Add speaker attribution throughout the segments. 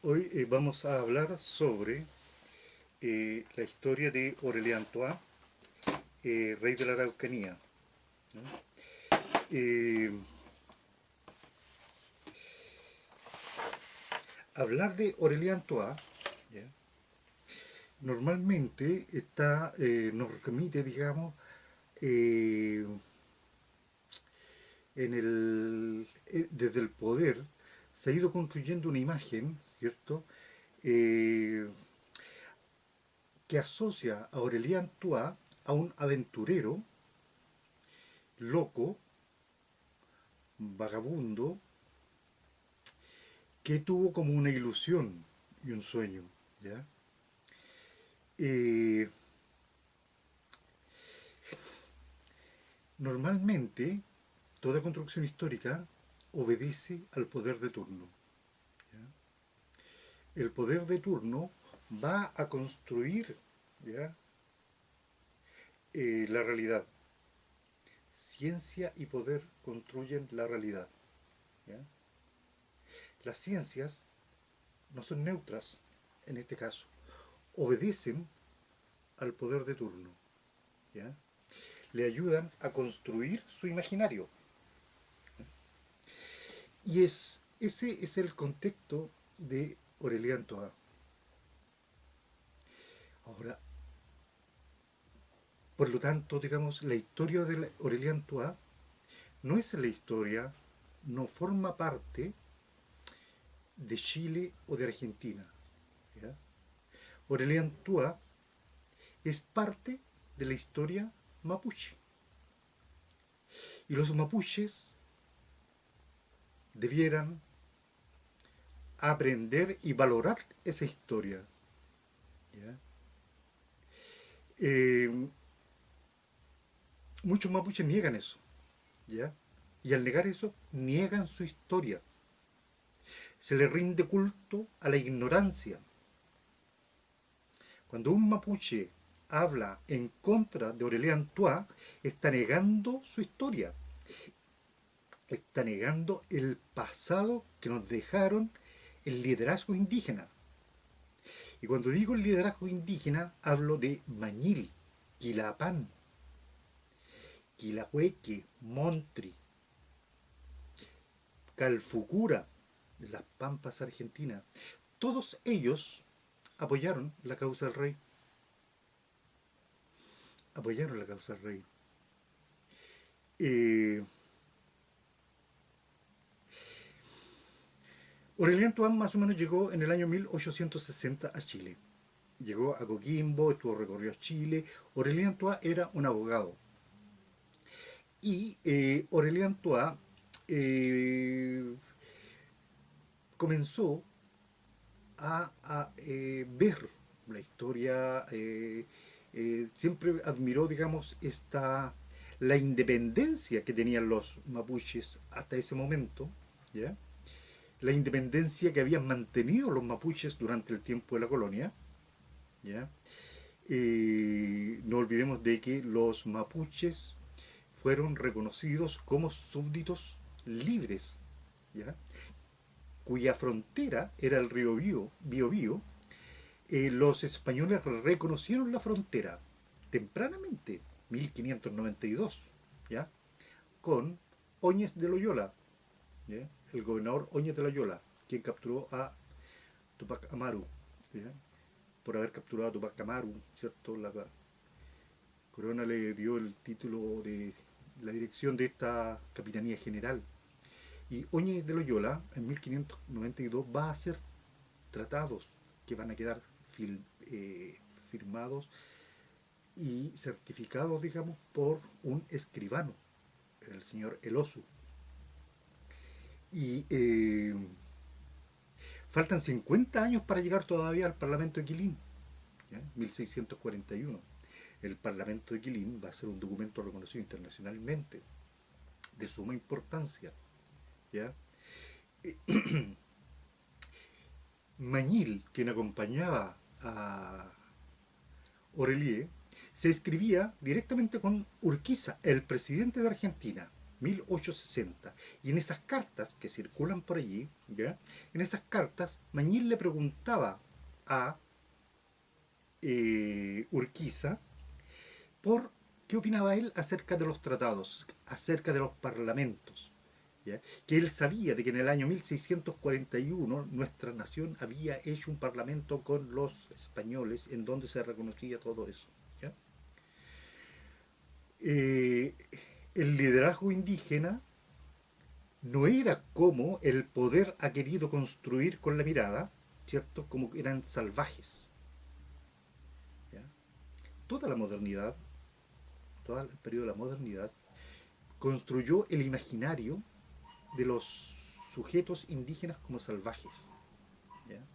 Speaker 1: Hoy vamos a hablar sobre la historia de Aurélien Tois, rey de la Araucanía, ¿no? Eh, Hablar de Aurélien Tois, ¿ya? Normalmente nos remite, digamos, eh, desde el poder se ha ido construyendo una imagen, ¿cierto? Eh, que asocia a Aurélien Tois a un aventurero, loco, vagabundo, que tuvo como una ilusión y un sueño, ¿ya? Eh, Normalmente, toda construcción histórica obedece al poder de turno, ¿ya? El poder de turno va a construir, ¿ya? La realidad. Ciencia y poder construyen la realidad, ¿ya? Las ciencias no son neutras en este caso, obedecen al poder de turno, ¿ya? Le ayudan a construir su imaginario. Y ese es el contexto de Aurélien Toa. Ahora, por lo tanto, digamos, la historia de Aurélien Toa no es la historia, no forma parte de Chile o de Argentina, ¿ya? Aurélien Toa es parte de la historia mapuche. Y los mapuches debieran aprender y valorar esa historia, ¿ya? Eh, Muchos mapuches niegan eso, ¿ya? Y al negar eso, niegan su historia. Se le rinde culto a la ignorancia. Cuando un mapuche habla en contra de Aurélien Tois, está negando su historia, está negando el pasado que nos dejaron el liderazgo indígena. Y cuando digo el liderazgo indígena, hablo de Mañil, Quilapán, Quilahueque, Montri, Calfucura, las Pampas Argentinas. Todos ellos apoyaron la causa del rey. Apoyaron la causa del rey. Eh, Aureliano Toán más o menos llegó en el año 1860 a Chile. Llegó a Coquimbo, estuvo recorrió Chile. Aureliano Toá era un abogado. Y Aureliano Toá eh, comenzó a ver la historia, siempre admiró, digamos, la independencia que tenían los mapuches hasta ese momento, ¿ya? La independencia que habían mantenido los mapuches durante el tiempo de la colonia, ¿ya? No olvidemos de que los mapuches fueron reconocidos como súbditos libres, ¿ya? Cuya frontera era el río Biobío. Los españoles reconocieron la frontera tempranamente, 1592, ¿ya? Con Óñez de Loyola, ¿ya? El gobernador Óñez de Loyola, quien capturó a Tupac Amaru, ¿ya? Por haber capturado a Tupac Amaru, ¿cierto? La corona le dio el título de la dirección de esta capitanía general. Y Óñez de Loyola, en 1592, va a hacer tratados que van a quedar firmados y certificados, digamos, por un escribano, el señor Elosu. Y faltan 50 años para llegar todavía al Parlamento de Quilín, ¿ya? 1641. El Parlamento de Quilín va a ser un documento reconocido internacionalmente, de suma importancia, ¿ya? Mañil, quien acompañaba a Aurelier, se escribía directamente con Urquiza, el presidente de Argentina. 1860. Y en esas cartas que circulan por allí, ¿ya? En esas cartas, Mañil le preguntaba a Urquiza por qué opinaba él acerca de los tratados, acerca de los parlamentos. ¿Ya? Que él sabía de que en el año 1641 nuestra nación había hecho un parlamento con los españoles en donde se reconocía todo eso. ¿Ya? Eh, el liderazgo indígena no era como el poder ha querido construir con la mirada, ¿cierto? Como que eran salvajes. ¿Ya? Toda la modernidad, todo el periodo de la modernidad, construyó el imaginario de los sujetos indígenas como salvajes. ¿Ya?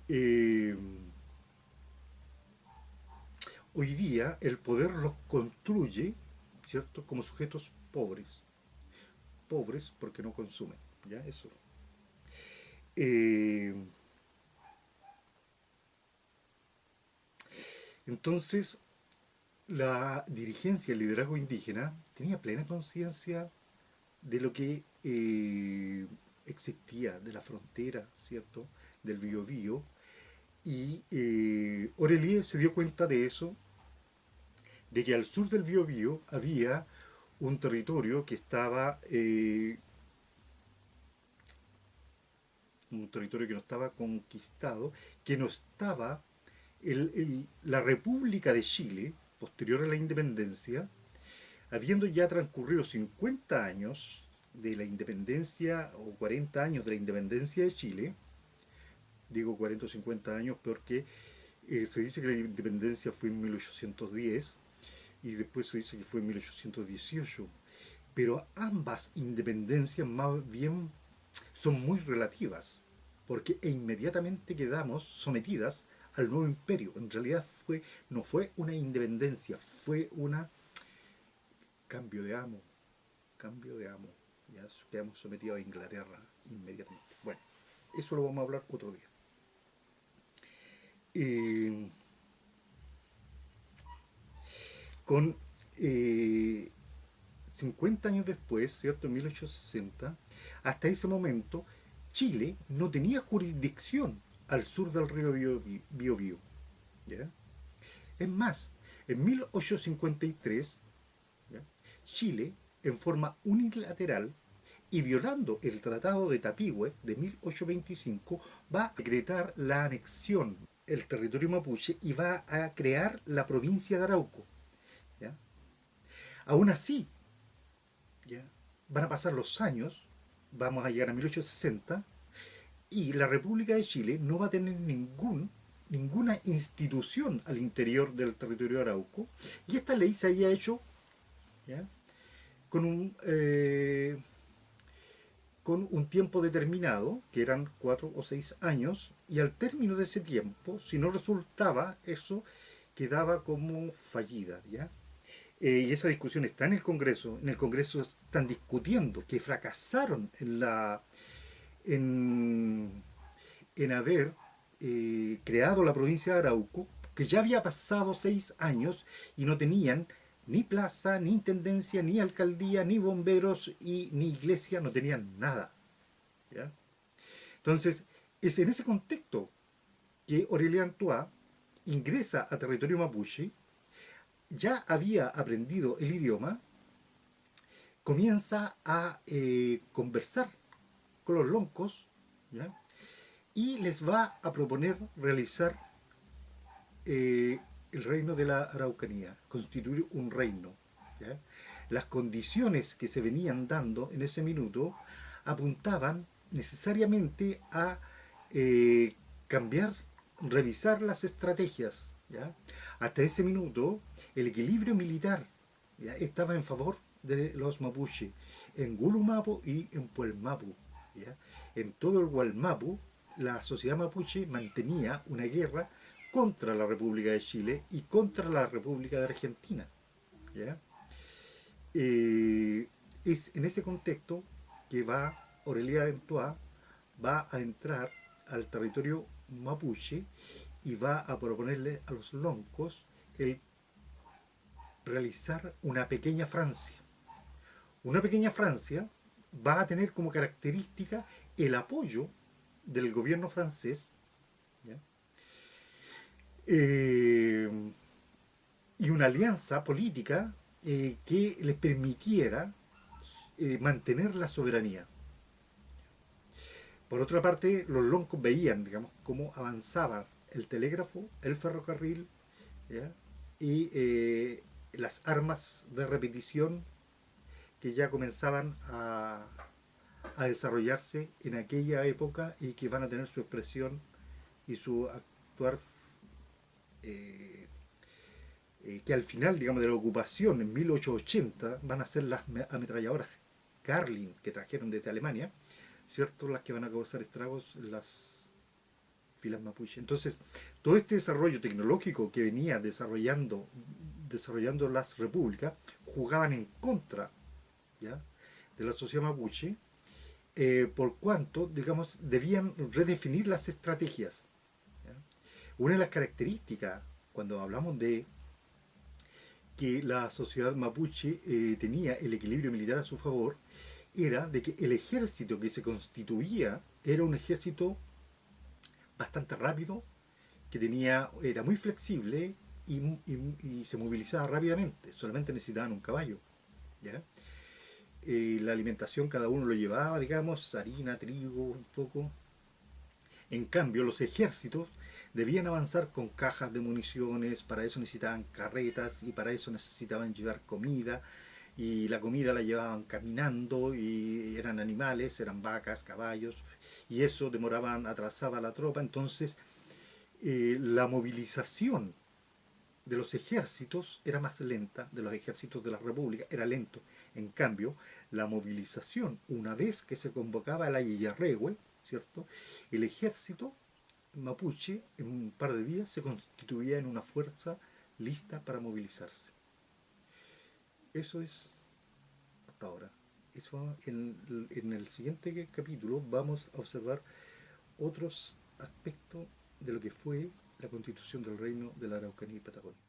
Speaker 1: Eh, Hoy día el poder los construye, ¿cierto? Como sujetos pobres. Pobres porque no consumen. ¿Ya? Eso. Eh, entonces, la dirigencia, el liderazgo indígena, tenía plena conciencia de lo que existía, de la frontera, ¿cierto? Del Biobío. Y Orelie se dio cuenta de eso, de que al sur del Biobío había un territorio que estaba, un territorio que no estaba conquistado, que no estaba, la República de Chile, posterior a la independencia, habiendo ya transcurrido 50 años de la independencia o 40 años de la independencia de Chile, digo 40 o 50 años porque se dice que la independencia fue en 1810 y después se dice que fue en 1818, pero ambas independencias más bien son muy relativas, porque inmediatamente quedamos sometidas al nuevo imperio. En realidad no fue una independencia, fue una cambio de amo, cambio de amo. Ya quedamos sometidos a Inglaterra inmediatamente. Bueno, eso lo vamos a hablar otro día. Eh, con eh, 50 años después, ¿cierto? En 1860, hasta ese momento, Chile no tenía jurisdicción al sur del río Biobío. ¿Ya? Es más, en 1853, ¿ya? Chile, en forma unilateral y violando el Tratado de Tapigüe de 1825, va a decretar la anexión del territorio mapuche y va a crear la provincia de Arauco. ¿Ya? Aún así, ¿ya? Van a pasar los años, vamos a llegar a 1860, y la República de Chile no va a tener ninguna institución al interior del territorio de Arauco, y esta ley se había hecho, ¿ya? con un, eh, con un tiempo determinado, que eran 4 o 6 años, y al término de ese tiempo, si no resultaba eso, quedaba como fallida, ¿ya? Y esa discusión está en el Congreso están discutiendo que fracasaron en, en haber creado la provincia de Arauco, que ya había pasado 6 años y no tenían ni plaza, ni intendencia, ni alcaldía, ni bomberos y ni iglesia, no tenían nada. ¿Ya? Entonces, es en ese contexto que Aurelian Toa ingresa a territorio mapuche, ya había aprendido el idioma, comienza a conversar con los loncos, ¿ya? Y les va a proponer realizar el reino de la Araucanía, constituir un reino. ¿Ya? Las condiciones que se venían dando en ese minuto apuntaban necesariamente a eh, cambiar, revisar las estrategias. ¿Ya? Hasta ese minuto el equilibrio militar, ¿ya? Estaba en favor de los mapuche en Gulumapu y en Puelmapu. ¿Ya? En todo el Gualmapu la sociedad mapuche mantenía una guerra contra la República de Chile y contra la República de Argentina. ¿Ya? Es en ese contexto que Aurelia Dentois va a entrar al territorio mapuche y va a proponerle a los loncos el realizar una pequeña Francia, Una pequeña Francia va a tener como característica el apoyo del gobierno francés, ¿ya? Eh, y una alianza política que les permitiera mantener la soberanía. Por otra parte, los loncos veían, digamos, cómo avanzaba el telégrafo, el ferrocarril, ¿ya? Y las armas de repetición que ya comenzaban a desarrollarse en aquella época y que van a tener su expresión y su actuar eh, que al final, digamos, de la ocupación en 1880 van a ser las ametralladoras Garling que trajeron desde Alemania, ¿cierto? Las que van a causar estragos en las filas mapuche. Entonces, todo este desarrollo tecnológico que venía desarrollando las repúblicas, jugaban en contra, ¿ya?, de la sociedad mapuche, por cuanto, digamos, debían redefinir las estrategias, ¿ya? Una de las características, cuando hablamos de que la sociedad mapuche tenía el equilibrio militar a su favor, era de que el ejército que se constituía era un ejército bastante rápido, que era muy flexible y se movilizaba rápidamente, solamente necesitaban un caballo, ¿ya? La alimentación cada uno lo llevaba, digamos, harina, trigo, un poco. En cambio, los ejércitos debían avanzar con cajas de municiones, para eso necesitaban carretas y para eso necesitaban llevar comida, y la comida la llevaban caminando y eran animales, eran vacas, caballos, y eso demoraban, atrasaba a la tropa. Entonces la movilización de los ejércitos era más lenta, de los ejércitos de la República era lento. En cambio, la movilización, una vez que se convocaba la Yayarregue, ¿cierto?, el ejército mapuche en un par de días se constituía en una fuerza lista para movilizarse. Eso es hasta ahora. Eso en el siguiente capítulo vamos a observar otros aspectos de lo que fue la constitución del reino de la Araucanía y Patagonia.